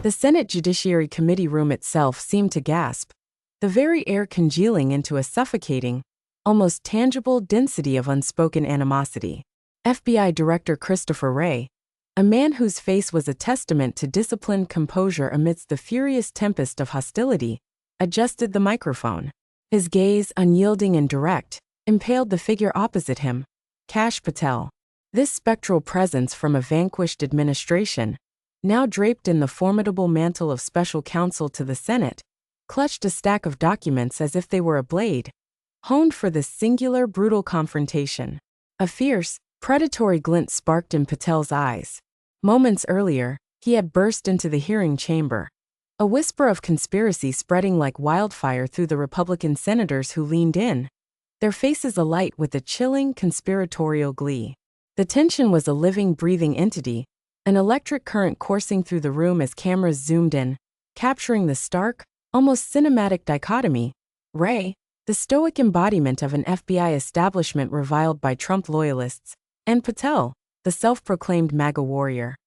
The Senate Judiciary Committee room itself seemed to gasp, the very air congealing into a suffocating, almost tangible density of unspoken animosity. FBI Director Christopher Wray, a man whose face was a testament to disciplined composure amidst the furious tempest of hostility, adjusted the microphone. His gaze, unyielding and direct, impaled the figure opposite him, Kash Patel. This spectral presence from a vanquished administration, now draped in the formidable mantle of special counsel to the Senate, clutched a stack of documents as if they were a blade, honed for this singular, brutal confrontation. A fierce, predatory glint sparked in Patel's eyes. Moments earlier, he had burst into the hearing chamber, a whisper of conspiracy spreading like wildfire through the Republican senators who leaned in, their faces alight with a chilling, conspiratorial glee. The tension was a living, breathing entity, an electric current coursing through the room as cameras zoomed in, capturing the stark, almost cinematic dichotomy. Wray, the stoic embodiment of an FBI establishment reviled by Trump loyalists, and Patel, the self-proclaimed MAGA warrior,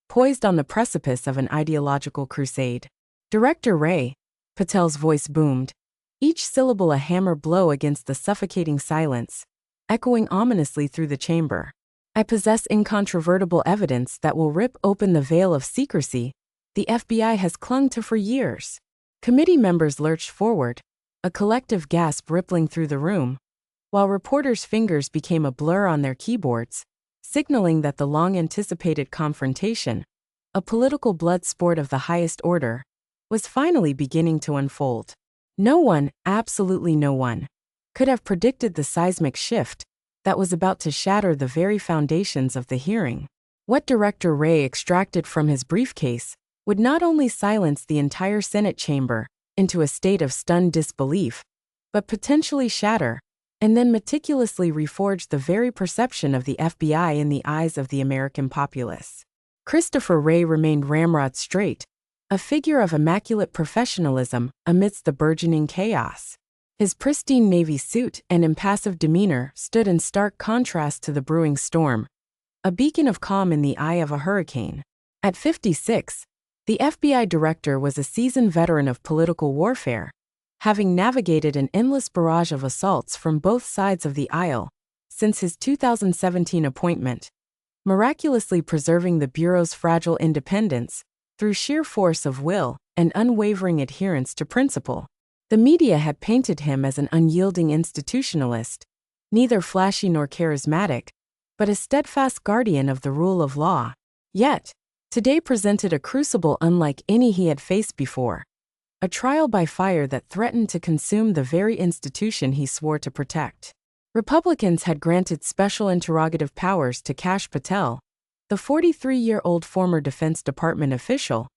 poised on the precipice of an ideological crusade. Director Wray, Patel's voice boomed, each syllable a hammer blow against the suffocating silence, echoing ominously through the chamber. I possess incontrovertible evidence that will rip open the veil of secrecy the FBI has clung to for years. Committee members lurched forward, a collective gasp rippling through the room, while reporters' fingers became a blur on their keyboards, signaling that the long-anticipated confrontation, a political blood sport of the highest order, was finally beginning to unfold. No one, absolutely no one, could have predicted the seismic shift that was about to shatter the very foundations of the hearing. What Director Wray extracted from his briefcase would not only silence the entire Senate chamber into a state of stunned disbelief, but potentially shatter, and then meticulously reforge the very perception of the FBI in the eyes of the American populace. Christopher Wray remained ramrod straight, a figure of immaculate professionalism amidst the burgeoning chaos. His pristine Navy suit and impassive demeanor stood in stark contrast to the brewing storm, a beacon of calm in the eye of a hurricane. At 56, the FBI director was a seasoned veteran of political warfare, having navigated an endless barrage of assaults from both sides of the aisle since his 2017 appointment, miraculously preserving the Bureau's fragile independence through sheer force of will and unwavering adherence to principle. The media had painted him as an unyielding institutionalist, neither flashy nor charismatic, but a steadfast guardian of the rule of law. Yet, today presented a crucible unlike any he had faced before, a trial by fire that threatened to consume the very institution he swore to protect. Republicans had granted special interrogative powers to Kash Patel, the 43-year-old former Defense Department official,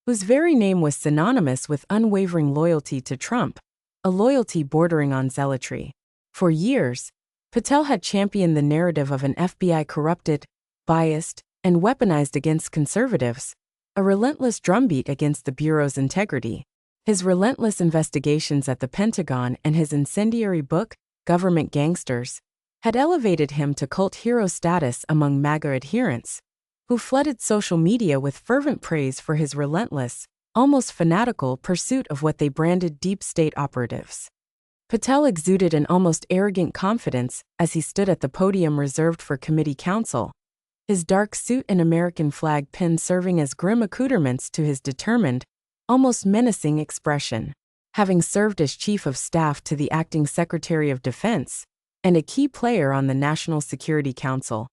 whose very name was synonymous with unwavering loyalty to Trump, a loyalty bordering on zealotry. For years, Patel had championed the narrative of an FBI corrupted, biased, and weaponized against conservatives, a relentless drumbeat against the Bureau's integrity. His relentless investigations at the Pentagon and his incendiary book, Government Gangsters, had elevated him to cult hero status among MAGA adherents, who flooded social media with fervent praise for his relentless, almost fanatical pursuit of what they branded deep state operatives. Patel exuded an almost arrogant confidence as he stood at the podium reserved for committee counsel, his dark suit and American flag pin serving as grim accoutrements to his determined, almost menacing expression. Having served as Chief of Staff to the Acting Secretary of Defense and a key player on the National Security Council,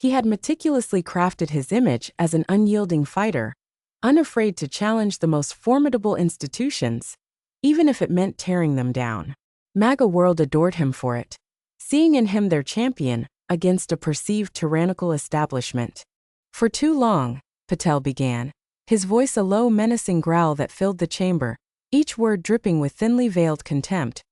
he had meticulously crafted his image as an unyielding fighter, unafraid to challenge the most formidable institutions, even if it meant tearing them down. MAGA world adored him for it, seeing in him their champion against a perceived tyrannical establishment. For too long, Patel began, his voice a low menacing growl that filled the chamber, each word dripping with thinly veiled contempt.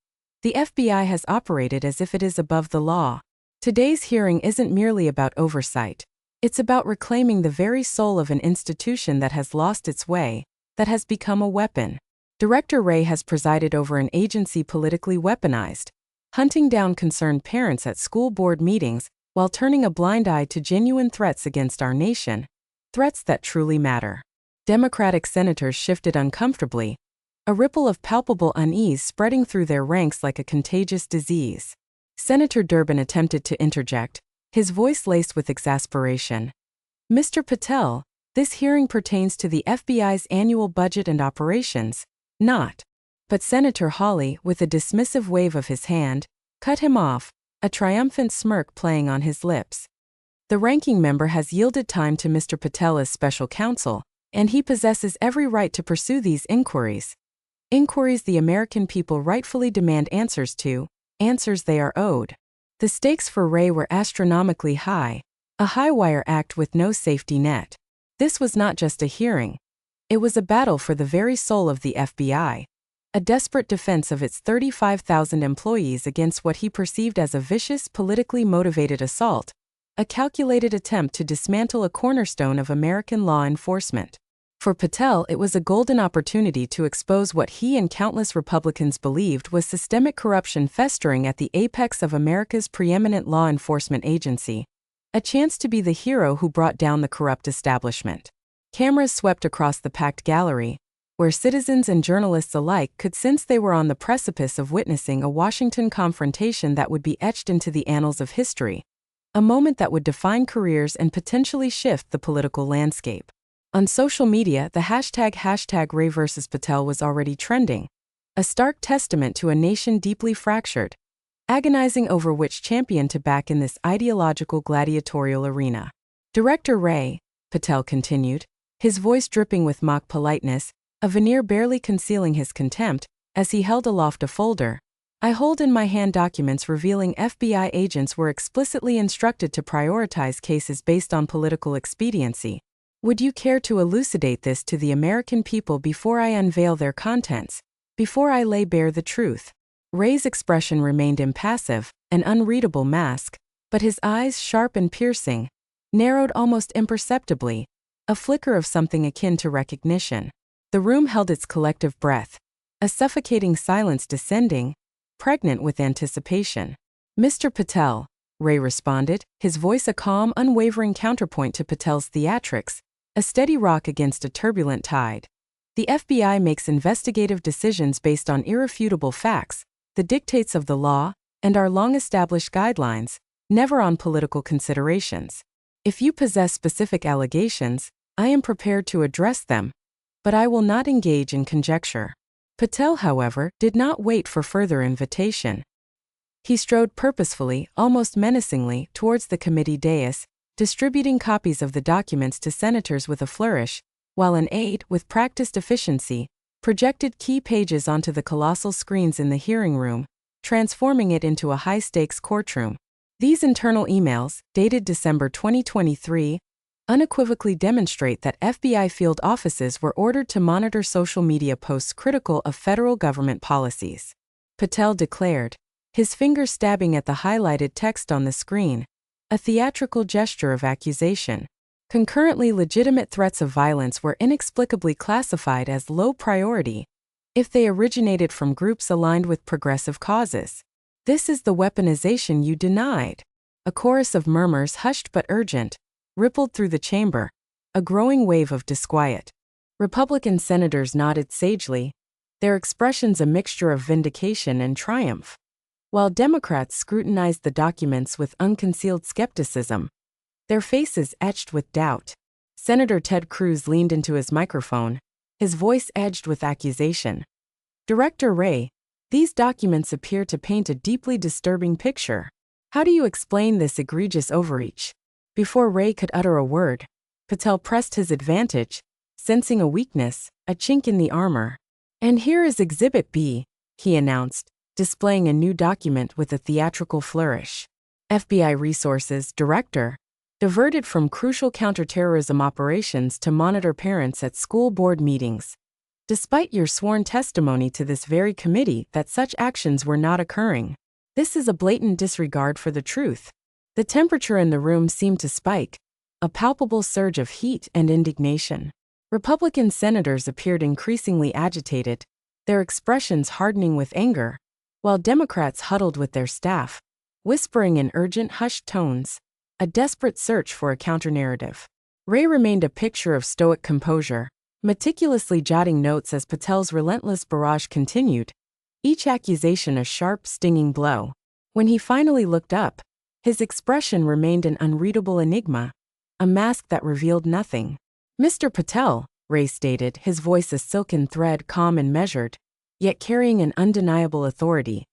The FBI has operated as if it is above the law. Today's hearing isn't merely about oversight. It's about reclaiming the very soul of an institution that has lost its way, that has become a weapon. Director Wray has presided over an agency politically weaponized, hunting down concerned parents at school board meetings while turning a blind eye to genuine threats against our nation, threats that truly matter. Democratic senators shifted uncomfortably, a ripple of palpable unease spreading through their ranks like a contagious disease. Senator Durbin attempted to interject, his voice laced with exasperation. "Mr. Patel, this hearing pertains to the FBI's annual budget and operations, not." But Senator Hawley, with a dismissive wave of his hand, cut him off, a triumphant smirk playing on his lips. "The ranking member has yielded time to Mr. Patel as special counsel, and he possesses every right to pursue these inquiries. Inquiries the American people rightfully demand answers to, answers they are owed." The stakes for Wray were astronomically high, a high-wire act with no safety net. This was not just a hearing. It was a battle for the very soul of the FBI, a desperate defense of its 35,000 employees against what he perceived as a vicious, politically motivated assault, a calculated attempt to dismantle a cornerstone of American law enforcement. For Patel, it was a golden opportunity to expose what he and countless Republicans believed was systemic corruption festering at the apex of America's preeminent law enforcement agency, a chance to be the hero who brought down the corrupt establishment. Cameras swept across the packed gallery, where citizens and journalists alike could sense they were on the precipice of witnessing a Washington confrontation that would be etched into the annals of history, a moment that would define careers and potentially shift the political landscape. On social media, the hashtag Wray vs. Patel was already trending, a stark testament to a nation deeply fractured, agonizing over which champion to back in this ideological gladiatorial arena. "Director Wray," Patel continued, his voice dripping with mock politeness, a veneer barely concealing his contempt, as he held aloft a folder, "I hold in my hand documents revealing FBI agents were explicitly instructed to prioritize cases based on political expediency. Would you care to elucidate this to the American people before I unveil their contents, before I lay bare the truth?" Wray's expression remained impassive, an unreadable mask, but his eyes, sharp and piercing, narrowed almost imperceptibly, a flicker of something akin to recognition. The room held its collective breath, a suffocating silence descending, pregnant with anticipation. "Mr. Patel," Wray responded, his voice a calm, unwavering counterpoint to Patel's theatrics, a steady rock against a turbulent tide. "The FBI makes investigative decisions based on irrefutable facts, the dictates of the law, and our long-established guidelines, never on political considerations. If you possess specific allegations, I am prepared to address them, but I will not engage in conjecture." Patel, however, did not wait for further invitation. He strode purposefully, almost menacingly, towards the committee dais, distributing copies of the documents to senators with a flourish, while an aide, with practiced efficiency, projected key pages onto the colossal screens in the hearing room, transforming it into a high-stakes courtroom. These internal emails, dated December 2023, unequivocally demonstrate that FBI field offices were ordered to monitor social media posts critical of federal government policies. Patel declared, his finger stabbing at the highlighted text on the screen, a theatrical gesture of accusation. Concurrently, legitimate threats of violence were inexplicably classified as low priority if they originated from groups aligned with progressive causes. "This is the weaponization you denied." A chorus of murmurs, hushed but urgent, rippled through the chamber, a growing wave of disquiet. Republican senators nodded sagely, their expressions a mixture of vindication and triumph, while Democrats scrutinized the documents with unconcealed skepticism, their faces etched with doubt. Senator Ted Cruz leaned into his microphone, his voice edged with accusation. "Director Wray, these documents appear to paint a deeply disturbing picture. How do you explain this egregious overreach?" Before Wray could utter a word, Patel pressed his advantage, sensing a weakness, a chink in the armor. "And here is Exhibit B," he announced, displaying a new document with a theatrical flourish. "FBI Resources Director, diverted from crucial counterterrorism operations to monitor parents at school board meetings. Despite your sworn testimony to this very committee that such actions were not occurring, this is a blatant disregard for the truth." The temperature in the room seemed to spike, a palpable surge of heat and indignation. Republican senators appeared increasingly agitated, their expressions hardening with anger, while Democrats huddled with their staff, whispering in urgent, hushed tones, a desperate search for a counternarrative. Wray remained a picture of stoic composure, meticulously jotting notes as Patel's relentless barrage continued, each accusation a sharp, stinging blow. When he finally looked up, his expression remained an unreadable enigma, a mask that revealed nothing. "Mr. Patel," Wray stated, his voice a silken thread, calm and measured, yet carrying an undeniable authority,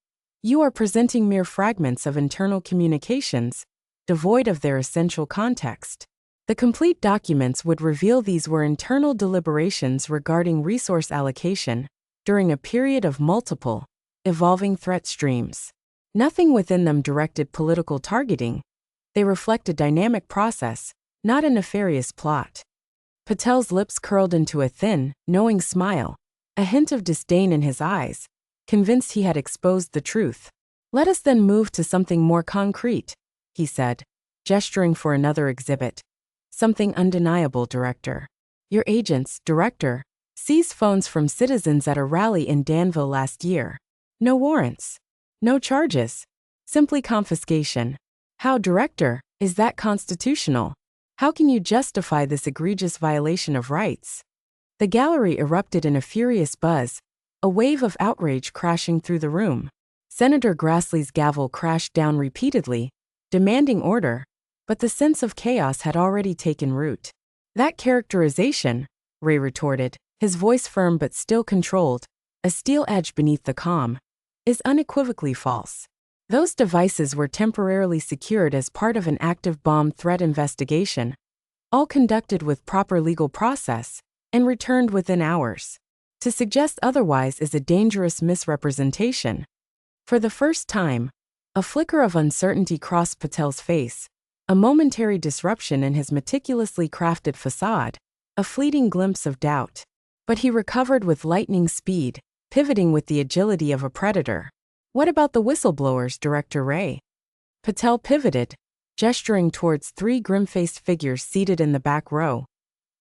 "you are presenting mere fragments of internal communications, devoid of their essential context. The complete documents would reveal these were internal deliberations regarding resource allocation during a period of multiple, evolving threat streams. Nothing within them directed political targeting. They reflect a dynamic process, not a nefarious plot." Patel's lips curled into a thin, knowing smile, a hint of disdain in his eyes, convinced he had exposed the truth. "Let us then move to something more concrete," he said, gesturing for another exhibit. "Something undeniable, Director. Your agents, Director, seized phones from citizens at a rally in Danville last year. No warrants. No charges. Simply confiscation. How, Director, is that constitutional? How can you justify this egregious violation of rights?" The gallery erupted in a furious buzz, a wave of outrage crashing through the room. Senator Grassley's gavel crashed down repeatedly, demanding order, but the sense of chaos had already taken root. "That characterization," Wray retorted, his voice firm but still controlled, a steel edge beneath the calm, "is unequivocally false. Those devices were temporarily secured as part of an active bomb threat investigation, all conducted with proper legal process, and returned within hours. To suggest otherwise is a dangerous misrepresentation." For the first time, a flicker of uncertainty crossed Patel's face, a momentary disruption in his meticulously crafted facade, a fleeting glimpse of doubt. But he recovered with lightning speed, pivoting with the agility of a predator. "What about the whistleblowers, Director Wray?" Patel pivoted, gesturing towards three grim-faced figures seated in the back row.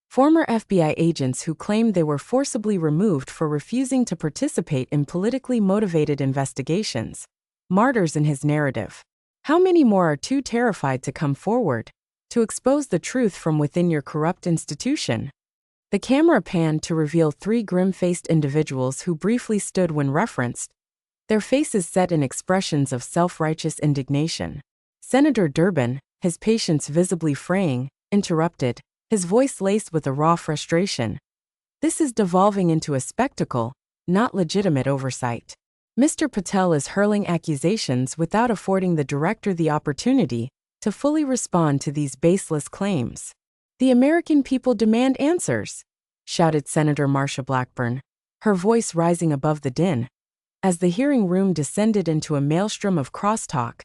Former FBI agents who claimed they were forcibly removed for refusing to participate in politically motivated investigations. Martyrs in his narrative. How many more are too terrified to come forward, to expose the truth from within your corrupt institution? The camera panned to reveal three grim-faced individuals who briefly stood when referenced, their faces set in expressions of self-righteous indignation. Senator Durbin, his patience visibly fraying, interrupted, his voice laced with a raw frustration. "This is devolving into a spectacle, not legitimate oversight. Mr. Patel is hurling accusations without affording the director the opportunity to fully respond to these baseless claims. The American people demand answers," shouted Senator Marsha Blackburn, her voice rising above the din. As the hearing room descended into a maelstrom of crosstalk,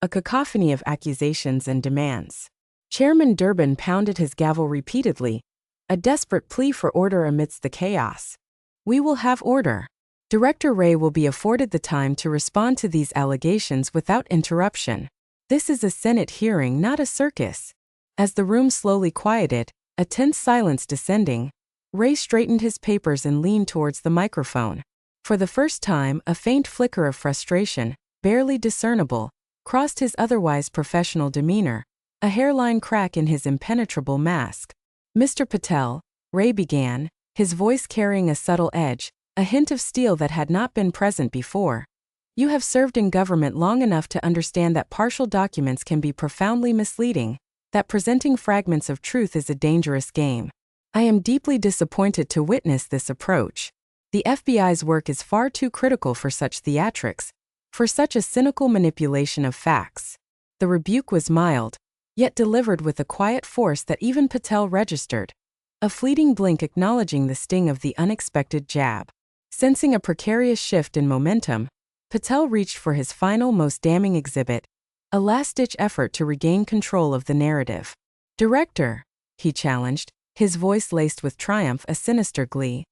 a cacophony of accusations and demands. Chairman Durbin pounded his gavel repeatedly, a desperate plea for order amidst the chaos. "We will have order. Director Wray will be afforded the time to respond to these allegations without interruption. This is a Senate hearing, not a circus." As the room slowly quieted, a tense silence descending, Wray straightened his papers and leaned towards the microphone. For the first time, a faint flicker of frustration, barely discernible, crossed his otherwise professional demeanor, a hairline crack in his impenetrable mask. "Mr. Patel," Wray began, his voice carrying a subtle edge, a hint of steel that had not been present before. "You have served in government long enough to understand that partial documents can be profoundly misleading, that presenting fragments of truth is a dangerous game. I am deeply disappointed to witness this approach. The FBI's work is far too critical for such theatrics, for such a cynical manipulation of facts." The rebuke was mild, yet delivered with a quiet force that even Patel registered, a fleeting blink acknowledging the sting of the unexpected jab. Sensing a precarious shift in momentum, Patel reached for his final, most damning exhibit, a last-ditch effort to regain control of the narrative. "Director," he challenged, his voice laced with triumph, a sinister glee.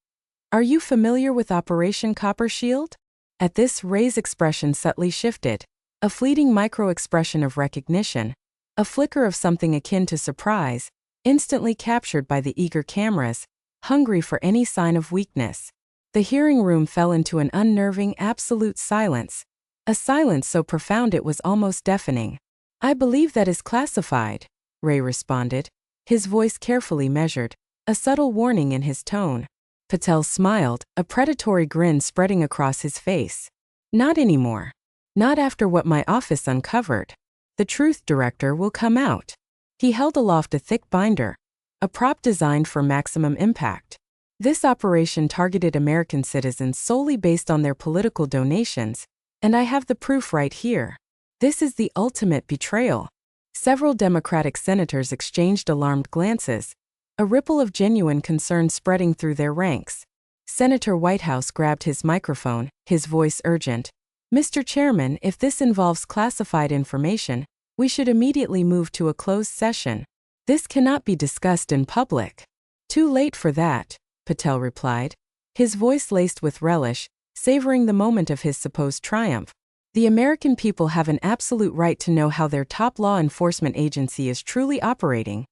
"Are you familiar with Operation Copper Shield?" At this, Wray's expression subtly shifted, a fleeting micro-expression of recognition, a flicker of something akin to surprise, instantly captured by the eager cameras, hungry for any sign of weakness. The hearing room fell into an unnerving, absolute silence, a silence so profound it was almost deafening. "I believe that is classified," Wray responded, his voice carefully measured. a subtle warning in his tone. Patel smiled, a predatory grin spreading across his face. Not anymore. Not after what my office uncovered. The truth, Director, will come out. He held aloft a thick binder, a prop designed for maximum impact. This operation targeted American citizens solely based on their political donations, and I have the proof right here. This is the ultimate betrayal. Several Democratic senators exchanged alarmed glances, a ripple of genuine concern spreading through their ranks. Senator Whitehouse grabbed his microphone, his voice urgent. Mr. Chairman, if this involves classified information, we should immediately move to a closed session. This cannot be discussed in public. Too late for that, Patel replied, his voice laced with relish, savoring the moment of his supposed triumph. The American people have an absolute right to know how their top law enforcement agency is truly operating,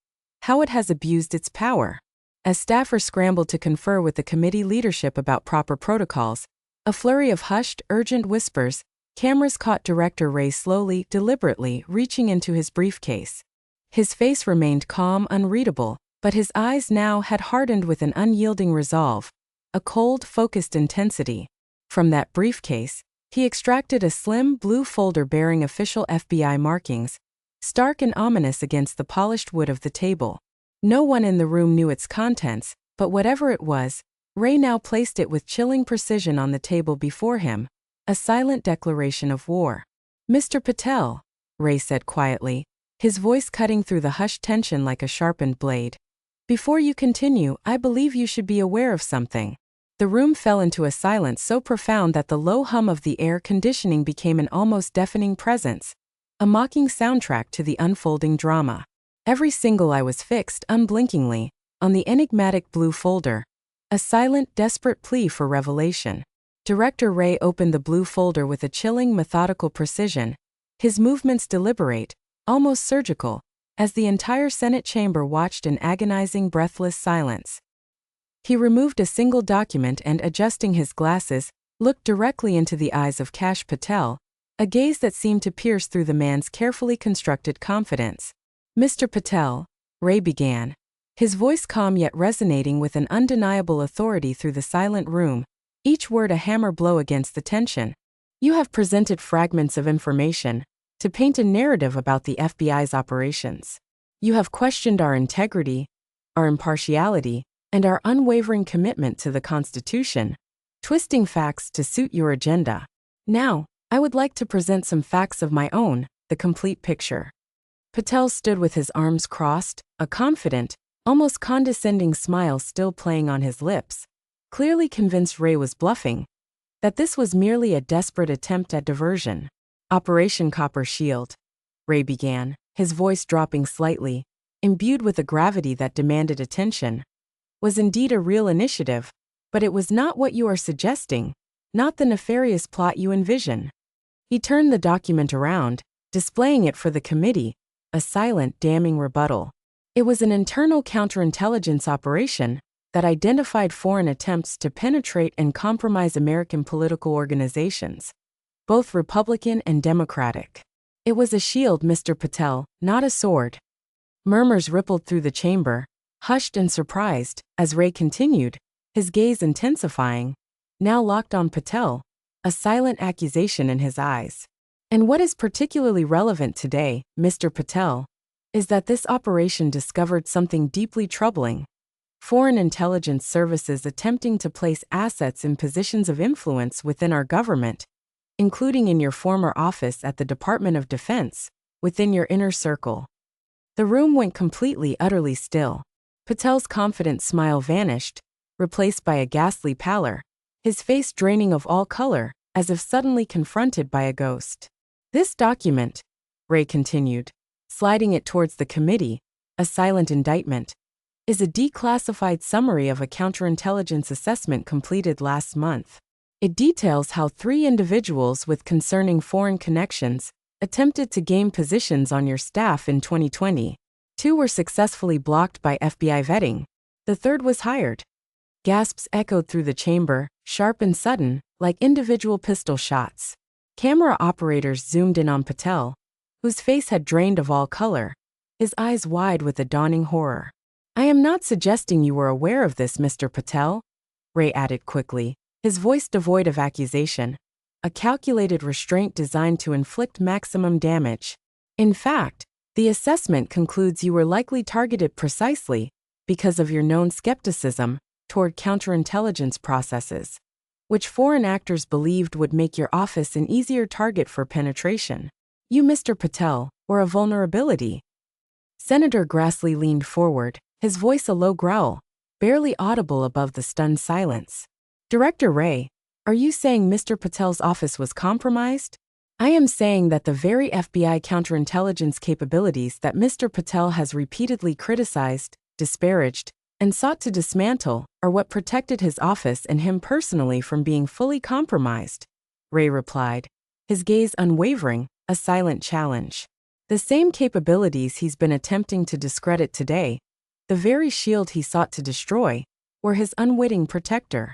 how it has abused its power. As staffers scrambled to confer with the committee leadership about proper protocols, a flurry of hushed, urgent whispers, cameras caught Director Wray slowly, deliberately reaching into his briefcase. His face remained calm, unreadable, but his eyes now had hardened with an unyielding resolve, a cold, focused intensity. From that briefcase, he extracted a slim blue folder bearing official FBI markings, stark and ominous against the polished wood of the table. No one in the room knew its contents, but whatever it was, Wray now placed it with chilling precision on the table before him, a silent declaration of war. Mr. Patel, Wray said quietly, his voice cutting through the hushed tension like a sharpened blade. Before you continue, I believe you should be aware of something. The room fell into a silence so profound that the low hum of the air conditioning became an almost deafening presence, a mocking soundtrack to the unfolding drama. Every single eye was fixed unblinkingly on the enigmatic blue folder, a silent, desperate plea for revelation. Director Wray opened the blue folder with a chilling, methodical precision, his movements deliberate, almost surgical, as the entire Senate chamber watched in agonizing, breathless silence. He removed a single document and, adjusting his glasses, looked directly into the eyes of Kash Patel, a gaze that seemed to pierce through the man's carefully constructed confidence. Mr. Patel, Wray began, his voice calm yet resonating with an undeniable authority through the silent room, each word a hammer blow against the tension. You have presented fragments of information to paint a narrative about the FBI's operations. You have questioned our integrity, our impartiality, and our unwavering commitment to the Constitution, twisting facts to suit your agenda. Now, I would like to present some facts of my own, the complete picture. Patel stood with his arms crossed, a confident, almost condescending smile still playing on his lips, clearly convinced Wray was bluffing, that this was merely a desperate attempt at diversion. Operation Copper Shield, Wray began, his voice dropping slightly, imbued with a gravity that demanded attention, was indeed a real initiative, but it was not what you are suggesting, not the nefarious plot you envision. He turned the document around, displaying it for the committee, a silent, damning rebuttal. It was an internal counterintelligence operation that identified foreign attempts to penetrate and compromise American political organizations, both Republican and Democratic. It was a shield, Mr. Patel, not a sword. Murmurs rippled through the chamber, hushed and surprised, as Wray continued, his gaze intensifying, now locked on Patel, a silent accusation in his eyes. And what is particularly relevant today, Mr. Patel, is that this operation discovered something deeply troubling. Foreign intelligence services attempting to place assets in positions of influence within our government, including in your former office at the Department of Defense, within your inner circle. The room went completely, utterly still. Patel's confident smile vanished, replaced by a ghastly pallor, his face draining of all color, as if suddenly confronted by a ghost. This document, Wray continued, sliding it towards the committee, a silent indictment, is a declassified summary of a counterintelligence assessment completed last month. It details how 3 individuals with concerning foreign connections attempted to gain positions on your staff in 2020. 2 were successfully blocked by FBI vetting. The 3rd was hired. Gasps echoed through the chamber, sharp and sudden, like individual pistol shots. Camera operators zoomed in on Patel, whose face had drained of all color, his eyes wide with a dawning horror. I am not suggesting you were aware of this, Mr. Patel, Wray added quickly, his voice devoid of accusation, a calculated restraint designed to inflict maximum damage. In fact, the assessment concludes you were likely targeted precisely because of your known skepticism toward counterintelligence processes, which foreign actors believed would make your office an easier target for penetration. You, Mr. Patel, were a vulnerability. Senator Grassley leaned forward, his voice a low growl, barely audible above the stunned silence. Director Wray, are you saying Mr. Patel's office was compromised? I am saying that the very FBI counterintelligence capabilities that Mr. Patel has repeatedly criticized, disparaged, and sought to dismantle are what protected his office and him personally from being fully compromised, Wray replied, his gaze unwavering, a silent challenge. The same capabilities he's been attempting to discredit today, the very shield he sought to destroy, were his unwitting protector.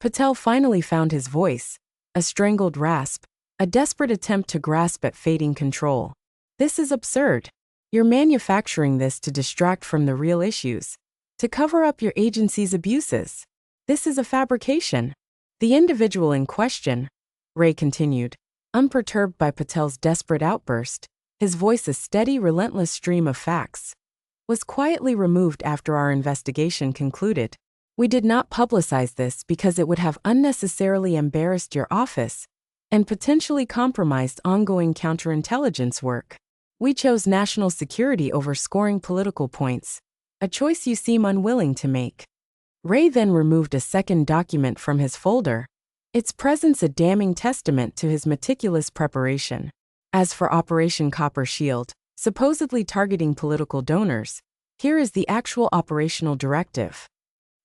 Patel finally found his voice, a strangled rasp, a desperate attempt to grasp at fading control. This is absurd. You're manufacturing this to distract from the real issues, to cover up your agency's abuses. This is a fabrication. The individual in question, Wray continued, unperturbed by Patel's desperate outburst, his voice a steady, relentless stream of facts, was quietly removed after our investigation concluded. We did not publicize this because it would have unnecessarily embarrassed your office and potentially compromised ongoing counterintelligence work. We chose national security over scoring political points, a choice you seem unwilling to make. Wray then removed a second document from his folder, its presence a damning testament to his meticulous preparation. As for Operation Copper Shield, supposedly targeting political donors, here is the actual operational directive.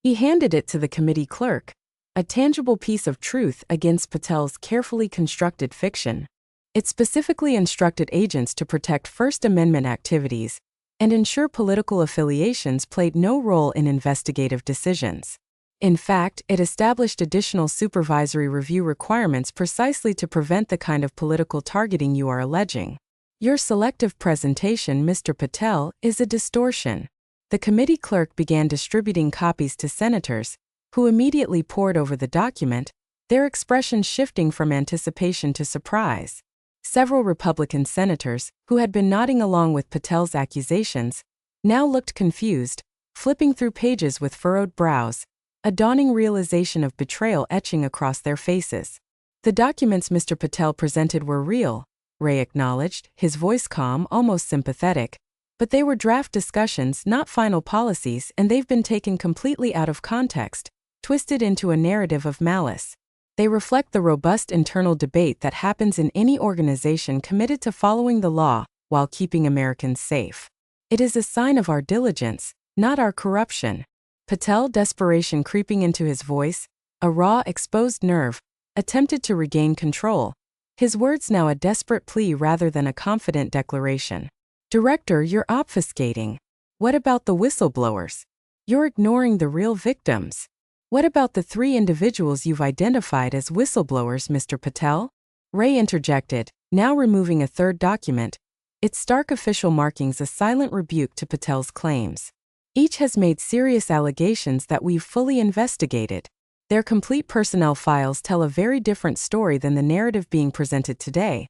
He handed it to the committee clerk, a tangible piece of truth against Patel's carefully constructed fiction. It specifically instructed agents to protect First Amendment activities and ensure political affiliations played no role in investigative decisions. In fact, it established additional supervisory review requirements precisely to prevent the kind of political targeting you are alleging. Your selective presentation, Mr. Patel, is a distortion. The committee clerk began distributing copies to senators, who immediately pored over the document, their expressions shifting from anticipation to surprise. Several Republican senators, who had been nodding along with Patel's accusations, now looked confused, flipping through pages with furrowed brows, a dawning realization of betrayal etching across their faces. The documents Mr. Patel presented were real, Wray acknowledged, his voice calm, almost sympathetic, but they were draft discussions, not final policies, and they've been taken completely out of context, twisted into a narrative of malice. They reflect the robust internal debate that happens in any organization committed to following the law while keeping Americans safe. It is a sign of our diligence, not our corruption. Patel, desperation creeping into his voice, a raw, exposed nerve, attempted to regain control, his words now a desperate plea rather than a confident declaration. Director, you're obfuscating. What about the whistleblowers? You're ignoring the real victims. What about the 3 individuals you've identified as whistleblowers, Mr. Patel? Wray interjected, now removing a third document, its stark official markings a silent rebuke to Patel's claims. Each has made serious allegations that we've fully investigated. Their complete personnel files tell a very different story than the narrative being presented today,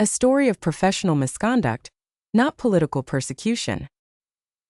a story of professional misconduct, not political persecution.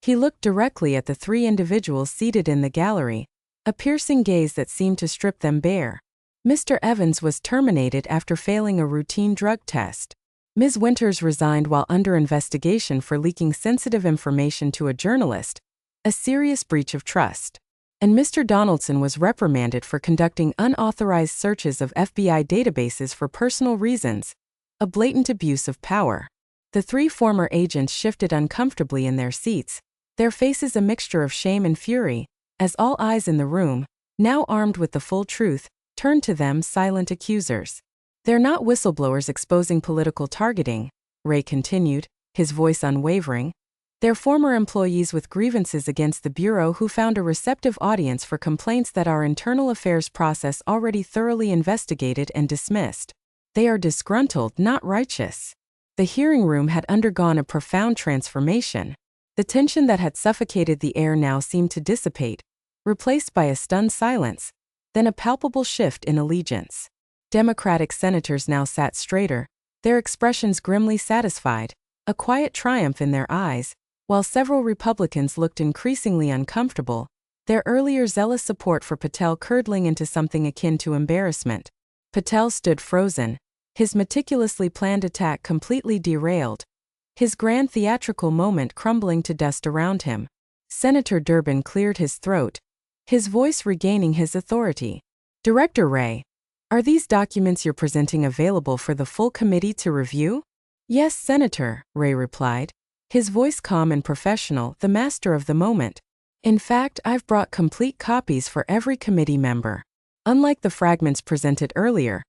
He looked directly at the 3 individuals seated in the gallery, a piercing gaze that seemed to strip them bare. Mr. Evans was terminated after failing a routine drug test. Ms. Winters resigned while under investigation for leaking sensitive information to a journalist, a serious breach of trust. And Mr. Donaldson was reprimanded for conducting unauthorized searches of FBI databases for personal reasons, a blatant abuse of power. The 3 former agents shifted uncomfortably in their seats, their faces a mixture of shame and fury, as all eyes in the room, now armed with the full truth, turned to them, silent accusers. They're not whistleblowers exposing political targeting, Wray continued, his voice unwavering. They're former employees with grievances against the Bureau who found a receptive audience for complaints that our internal affairs process already thoroughly investigated and dismissed. They are disgruntled, not righteous. The hearing room had undergone a profound transformation. The tension that had suffocated the air now seemed to dissipate, replaced by a stunned silence, then a palpable shift in allegiance. Democratic senators now sat straighter, their expressions grimly satisfied, a quiet triumph in their eyes, while several Republicans looked increasingly uncomfortable, their earlier zealous support for Patel curdling into something akin to embarrassment. Patel stood frozen, his meticulously planned attack completely derailed, his grand theatrical moment crumbling to dust around him. Senator Durbin cleared his throat, his voice regaining his authority. Director Wray, are these documents you're presenting available for the full committee to review? Yes, Senator, Wray replied, his voice calm and professional, the master of the moment. In fact, I've brought complete copies for every committee member. Unlike the fragments presented earlier,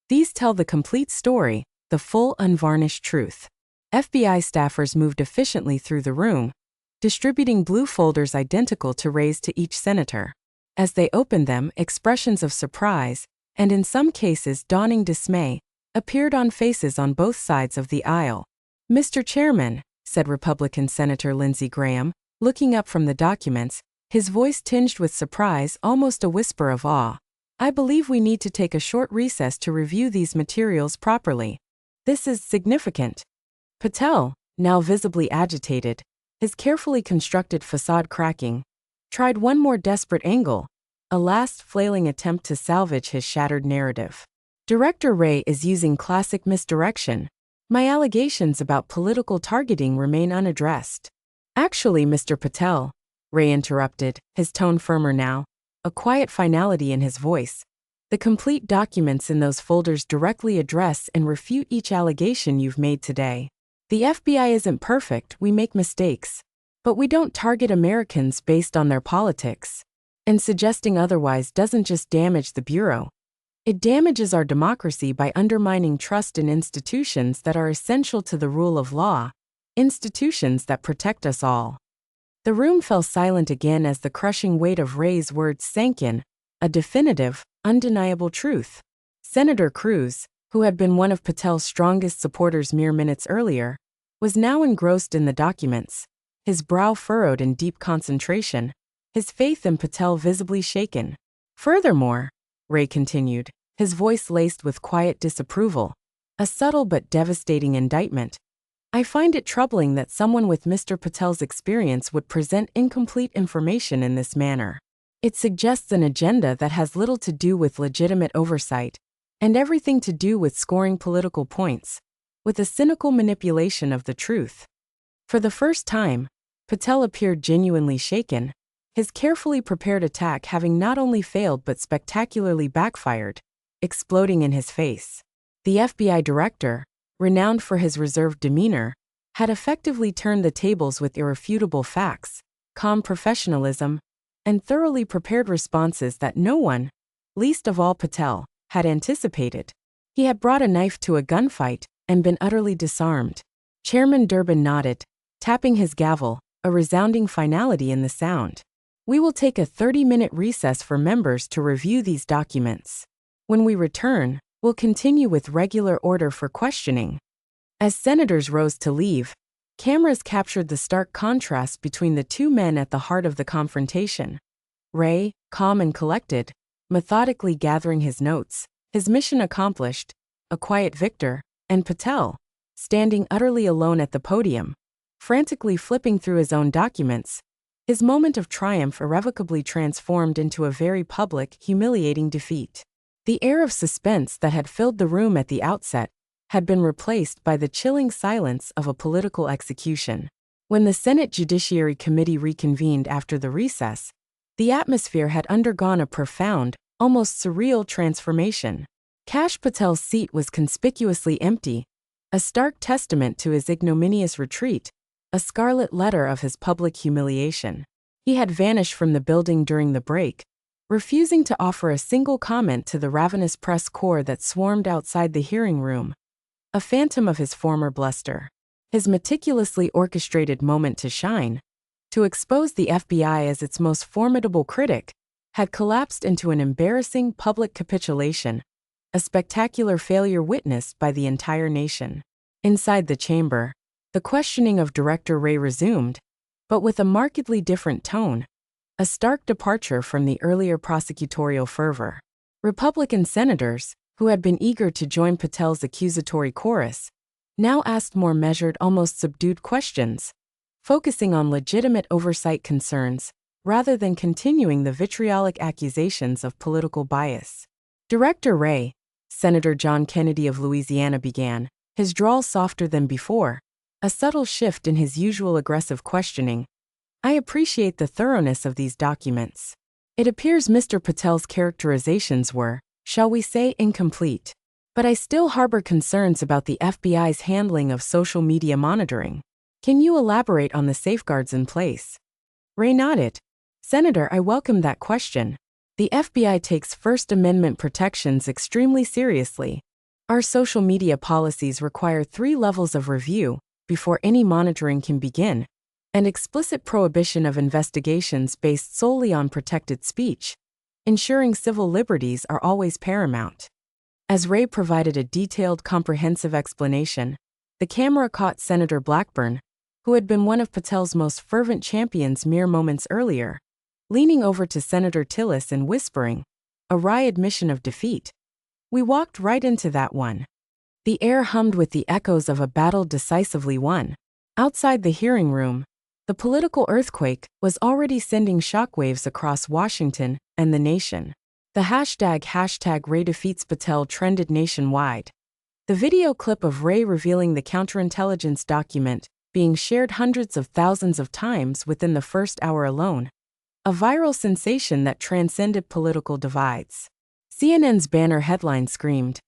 these tell the complete story, the full unvarnished truth. FBI staffers moved efficiently through the room, distributing blue folders identical to Wray's to each senator. As they opened them, expressions of surprise, and in some cases dawning dismay, appeared on faces on both sides of the aisle. Mr. Chairman, said Republican Senator Lindsey Graham, looking up from the documents, his voice tinged with surprise, almost a whisper of awe. I believe we need to take a short recess to review these materials properly. This is significant. Patel, now visibly agitated, his carefully constructed facade cracking, tried one more desperate angle, a last flailing attempt to salvage his shattered narrative. Director Wray is using classic misdirection. My allegations about political targeting remain unaddressed. Actually, Mr. Patel, Wray interrupted, his tone firmer now, a quiet finality in his voice. The complete documents in those folders directly address and refute each allegation you've made today. The FBI isn't perfect, we make mistakes. But we don't target Americans based on their politics. And suggesting otherwise doesn't just damage the Bureau. It damages our democracy by undermining trust in institutions that are essential to the rule of law, institutions that protect us all. The room fell silent again as the crushing weight of Wray's words sank in, a definitive, undeniable truth. Senator Cruz, who had been one of Patel's strongest supporters mere minutes earlier, was now engrossed in the documents, his brow furrowed in deep concentration, his faith in Patel visibly shaken. Furthermore, Wray continued, his voice laced with quiet disapproval, a subtle but devastating indictment. I find it troubling that someone with Mr. Patel's experience would present incomplete information in this manner. It suggests an agenda that has little to do with legitimate oversight, and everything to do with scoring political points, with a cynical manipulation of the truth. For the first time, Patel appeared genuinely shaken, his carefully prepared attack having not only failed but spectacularly backfired, exploding in his face. The FBI director, renowned for his reserved demeanor, had effectively turned the tables with irrefutable facts, calm professionalism, and thoroughly prepared responses that no one, least of all Patel, had anticipated. He had brought a knife to a gunfight and been utterly disarmed. Chairman Durbin nodded, tapping his gavel, a resounding finality in the sound. We will take a 30-minute recess for members to review these documents. When we return, we'll continue with regular order for questioning. As senators rose to leave, cameras captured the stark contrast between the two men at the heart of the confrontation. Wray, calm and collected, methodically gathering his notes, his mission accomplished, a quiet victor, and Patel, standing utterly alone at the podium, frantically flipping through his own documents, his moment of triumph irrevocably transformed into a very public, humiliating defeat. The air of suspense that had filled the room at the outset had been replaced by the chilling silence of a political execution. When the Senate Judiciary Committee reconvened after the recess, the atmosphere had undergone a profound, almost surreal transformation. Kash Patel's seat was conspicuously empty, a stark testament to his ignominious retreat, a scarlet letter of his public humiliation. He had vanished from the building during the break, refusing to offer a single comment to the ravenous press corps that swarmed outside the hearing room, a phantom of his former bluster. His meticulously orchestrated moment to shine, to expose the FBI as its most formidable critic, had collapsed into an embarrassing public capitulation, a spectacular failure witnessed by the entire nation. Inside the chamber, the questioning of Director Wray resumed, but with a markedly different tone, a stark departure from the earlier prosecutorial fervor. Republican senators, who had been eager to join Patel's accusatory chorus, now asked more measured, almost subdued questions, focusing on legitimate oversight concerns rather than continuing the vitriolic accusations of political bias. Director Wray, Senator John Kennedy of Louisiana, began, his drawl softer than before, a subtle shift in his usual aggressive questioning. I appreciate the thoroughness of these documents. It appears Mr. Patel's characterizations were, shall we say, incomplete. But I still harbor concerns about the FBI's handling of social media monitoring. Can you elaborate on the safeguards in place? Wray nodded. Senator, I welcome that question. The FBI takes First Amendment protections extremely seriously. Our social media policies require 3 levels of review before any monitoring can begin: an explicit prohibition of investigations based solely on protected speech, ensuring civil liberties are always paramount. As Wray provided a detailed, comprehensive explanation, the camera caught Senator Blackburn, who had been one of Patel's most fervent champions mere moments earlier, leaning over to Senator Tillis and whispering, a wry admission of defeat. We walked right into that one. The air hummed with the echoes of a battle decisively won. Outside the hearing room, the political earthquake was already sending shockwaves across Washington and the nation. The hashtag Wray defeats Patel trended nationwide. The video clip of Wray revealing the counterintelligence document being shared hundreds of thousands of times within the first hour alone. A viral sensation that transcended political divides. CNN's banner headline screamed,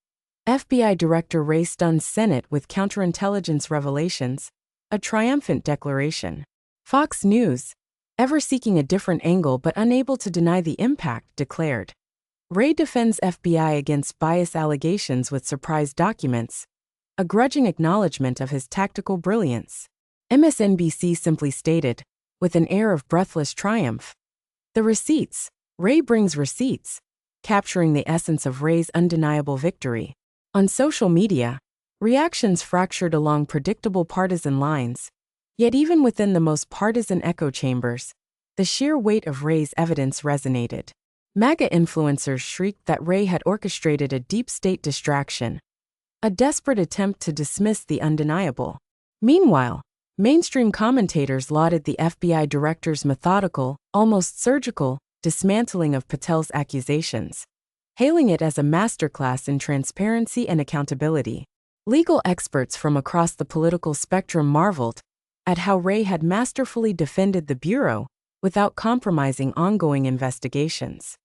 FBI Director Wray stuns Senate with counterintelligence revelations, a triumphant declaration. Fox News, ever seeking a different angle but unable to deny the impact, declared, Wray defends FBI against bias allegations with surprise documents, a grudging acknowledgement of his tactical brilliance. MSNBC simply stated, with an air of breathless triumph, the receipts. Wray brings receipts, capturing the essence of Wray's undeniable victory. On social media, reactions fractured along predictable partisan lines. Yet even within the most partisan echo chambers, the sheer weight of Wray's evidence resonated. MAGA influencers shrieked that Wray had orchestrated a deep state distraction, a desperate attempt to dismiss the undeniable. Meanwhile, mainstream commentators lauded the FBI director's methodical, almost surgical, dismantling of Patel's accusations, hailing it as a masterclass in transparency and accountability. Legal experts from across the political spectrum marveled at how Wray had masterfully defended the Bureau without compromising ongoing investigations.